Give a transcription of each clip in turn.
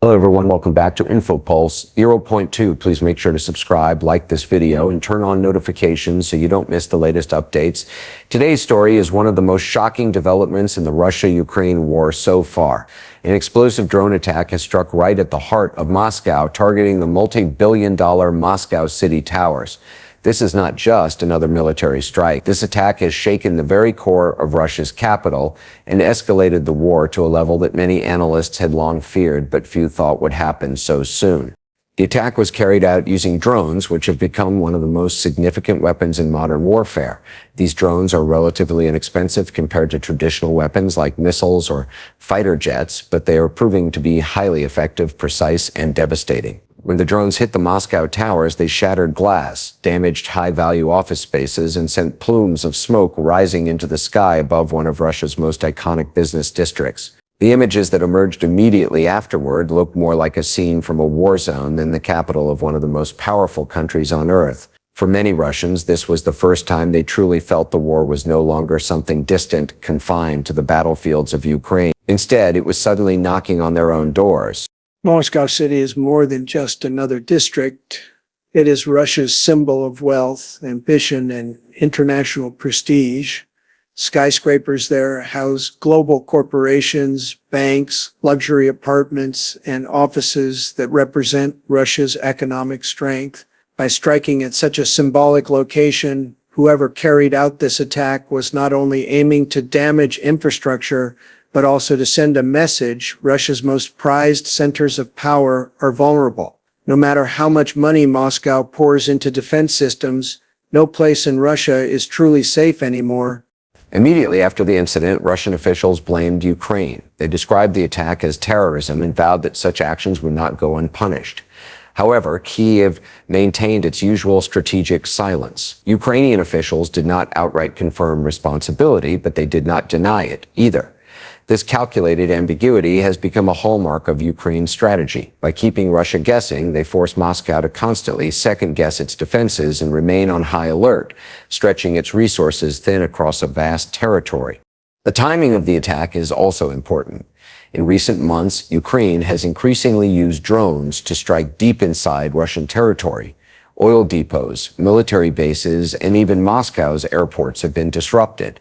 Hello everyone, welcome back to InfoPulse 0.2. Please make sure to subscribe, like this video, and turn on notifications so you don't miss the latest updates. Today's story is one of the most shocking developments in the Russia-Ukraine war so far. An explosive drone attack has struck right at the heart of Moscow, targeting the multi-billion-dollar Moscow city towers. This is not just another military strike. This attack has shaken the very core of Russia's capital and escalated the war to a level that many analysts had long feared, but few thought would happen so soon. The attack was carried out using drones, which have become one of the most significant weapons in modern warfare. These drones are relatively inexpensive compared to traditional weapons like missiles or fighter jets, but they are proving to be highly effective, precise, and devastating. When the drones hit the Moscow towers, they shattered glass, damaged high-value office spaces, and sent plumes of smoke rising into the sky above one of Russia's most iconic business districts. The images that emerged immediately afterward looked more like a scene from a war zone than the capital of one of the most powerful countries on Earth. For many Russians, this was the first time they truly felt the war was no longer something distant, confined to the battlefields of Ukraine. Instead, it was suddenly knocking on their own doors. Moscow City is more than just another district. It is Russia's symbol of wealth, ambition, and international prestige. Skyscrapers there house global corporations, banks, luxury apartments, and offices that represent Russia's economic strength. By striking at such a symbolic location, whoever carried out this attack was not only aiming to damage infrastructure, but also to send a message: Russia's most prized centers of power are vulnerable. No matter how much money Moscow pours into defense systems, no place in Russia is truly safe anymore. Immediately after the incident, Russian officials blamed Ukraine. They described the attack as terrorism and vowed that such actions would not go unpunished. However, Kyiv maintained its usual strategic silence. Ukrainian officials did not outright confirm responsibility, but they did not deny it either. This calculated ambiguity has become a hallmark of Ukraine's strategy. By keeping Russia guessing, they force Moscow to constantly second-guess its defenses and remain on high alert, stretching its resources thin across a vast territory. The timing of the attack is also important. In recent months, Ukraine has increasingly used drones to strike deep inside Russian territory. Oil depots, military bases, and even Moscow's airports have been disrupted.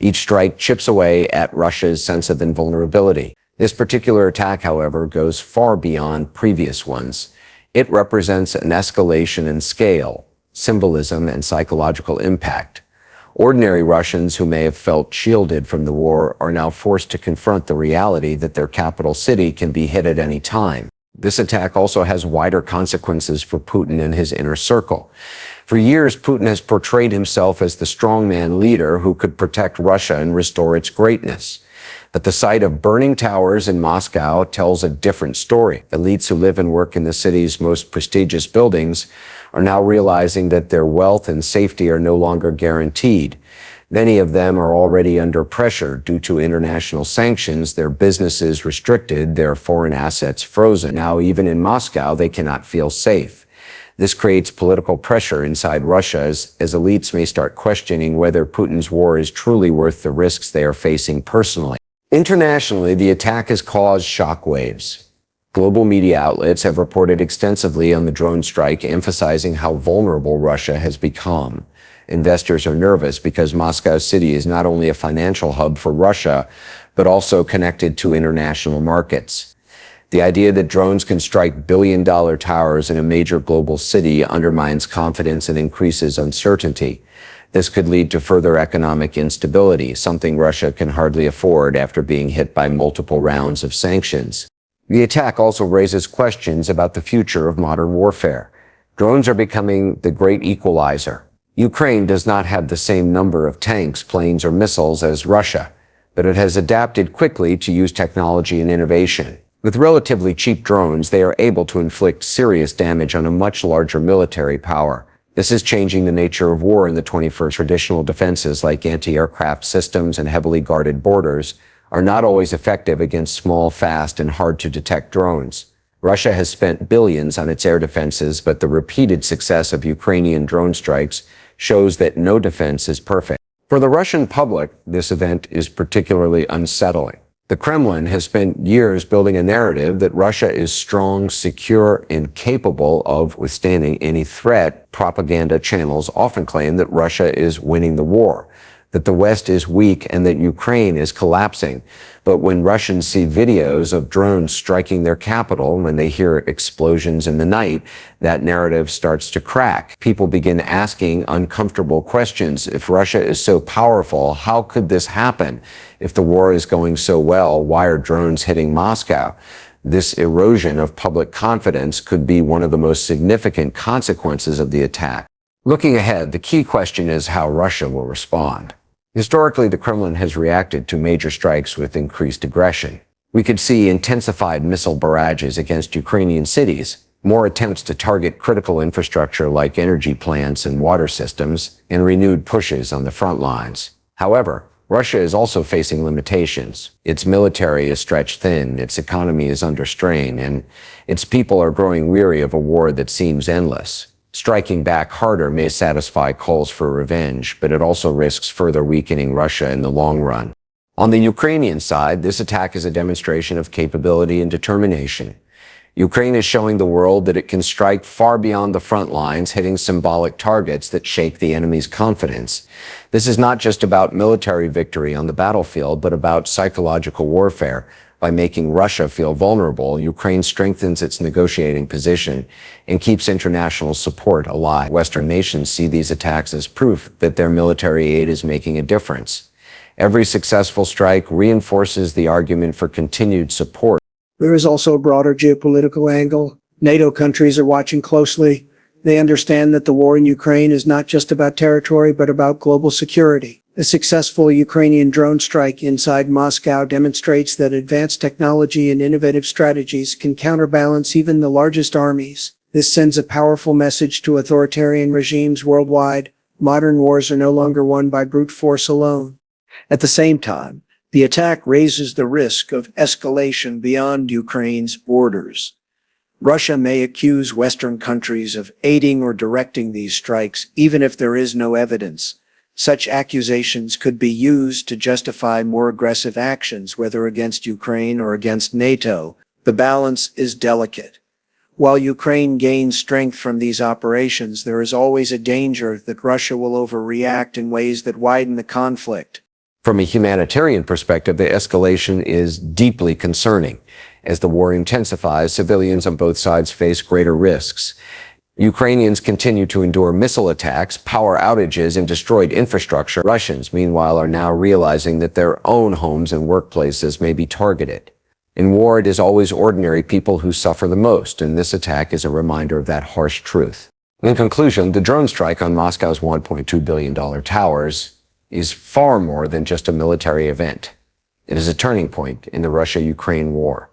Each strike chips away at Russia's sense of invulnerability. This particular attack, however, goes far beyond previous ones. It represents an escalation in scale, symbolism, and psychological impact. Ordinary Russians who may have felt shielded from the war are now forced to confront the reality that their capital city can be hit at any time. This attack also has wider consequences for Putin and his inner circle. For years, Putin has portrayed himself as the strongman leader who could protect Russia and restore its greatness. But the sight of burning towers in Moscow tells a different story. Elites who live and work in the city's most prestigious buildings are now realizing that their wealth and safety are no longer guaranteed. Many of them are already under pressure due to international sanctions, their businesses restricted, their foreign assets frozen. Now, even in Moscow, they cannot feel safe. This creates political pressure inside Russia as elites may start questioning whether Putin's war is truly worth the risks they are facing personally. Internationally, the attack has caused shockwaves. Global media outlets have reported extensively on the drone strike, emphasizing how vulnerable Russia has become. Investors are nervous because Moscow City is not only a financial hub for Russia, but also connected to international markets. The idea that drones can strike billion-dollar towers in a major global city undermines confidence and increases uncertainty. This could lead to further economic instability, something Russia can hardly afford after being hit by multiple rounds of sanctions. The attack also raises questions about the future of modern warfare. Drones are becoming the great equalizer. Ukraine does not have the same number of tanks, planes, or missiles as Russia, but it has adapted quickly to use technology and innovation. With relatively cheap drones, they are able to inflict serious damage on a much larger military power. This is changing the nature of war in the 21st. Traditional defenses like anti-aircraft systems and heavily guarded borders are not always effective against small, fast, and hard-to-detect drones. Russia has spent billions on its air defenses, but the repeated success of Ukrainian drone strikes shows that no defense is perfect. For the Russian public, this event is particularly unsettling. The Kremlin has spent years building a narrative that Russia is strong, secure, and capable of withstanding any threat. Propaganda channels often claim that Russia is winning the war, that the West is weak, and that Ukraine is collapsing. But when Russians see videos of drones striking their capital, when they hear explosions in the night, that narrative starts to crack. People begin asking uncomfortable questions. If Russia is so powerful, how could this happen? If the war is going so well, why are drones hitting Moscow? This erosion of public confidence could be one of the most significant consequences of the attack. Looking ahead, the key question is how Russia will respond. Historically, the Kremlin has reacted to major strikes with increased aggression. We could see intensified missile barrages against Ukrainian cities, more attempts to target critical infrastructure like energy plants and water systems, and renewed pushes on the front lines. However, Russia is also facing limitations. Its military is stretched thin, its economy is under strain, and its people are growing weary of a war that seems endless. Striking back harder may satisfy calls for revenge, but it also risks further weakening Russia in the long run. On the Ukrainian side, this attack is a demonstration of capability and determination. Ukraine is showing the world that it can strike far beyond the front lines, hitting symbolic targets that shake the enemy's confidence. This is not just about military victory on the battlefield, but about psychological warfare. By making Russia feel vulnerable, Ukraine strengthens its negotiating position and keeps international support alive. Western nations see these attacks as proof that their military aid is making a difference. Every successful strike reinforces the argument for continued support. There is also a broader geopolitical angle. NATO countries are watching closely. They understand that the war in Ukraine is not just about territory, but about global security. A successful Ukrainian drone strike inside Moscow demonstrates that advanced technology and innovative strategies can counterbalance even the largest armies. This sends a powerful message to authoritarian regimes worldwide. Modern wars are no longer won by brute force alone. At the same time, the attack raises the risk of escalation beyond Ukraine's borders. Russia may accuse Western countries of aiding or directing these strikes, even if there is no evidence. Such accusations could be used to justify more aggressive actions, whether against Ukraine or against NATO. The balance is delicate. While Ukraine gains strength from these operations, there is always a danger that Russia will overreact in ways that widen the conflict. From a humanitarian perspective, the escalation is deeply concerning. As the war intensifies, civilians on both sides face greater risks. Ukrainians continue to endure missile attacks, power outages, and destroyed infrastructure. Russians, meanwhile, are now realizing that their own homes and workplaces may be targeted. In war, it is always ordinary people who suffer the most, and this attack is a reminder of that harsh truth. In conclusion, the drone strike on Moscow's $1.2 billion towers is far more than just a military event. It is a turning point in the Russia-Ukraine war.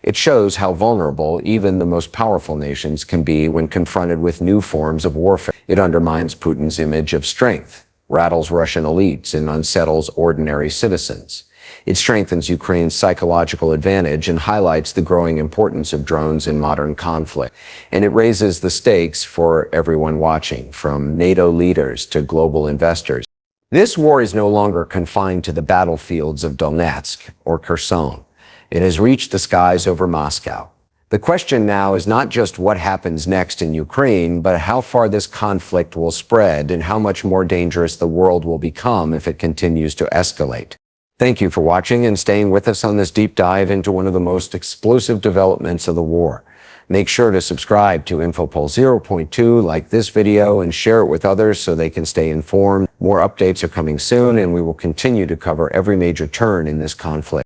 It shows how vulnerable even the most powerful nations can be when confronted with new forms of warfare. It undermines Putin's image of strength, rattles Russian elites, and unsettles ordinary citizens. It strengthens Ukraine's psychological advantage and highlights the growing importance of drones in modern conflict. And it raises the stakes for everyone watching, from NATO leaders to global investors. This war is no longer confined to the battlefields of Donetsk or Kherson. It has reached the skies over Moscow. The question now is not just what happens next in Ukraine, but how far this conflict will spread and how much more dangerous the world will become if it continues to escalate. Thank you for watching and staying with us on this deep dive into one of the most explosive developments of the war. Make sure to subscribe to InfoPulse 0.2, like this video, and share it with others so they can stay informed. More updates are coming soon, and we will continue to cover every major turn in this conflict.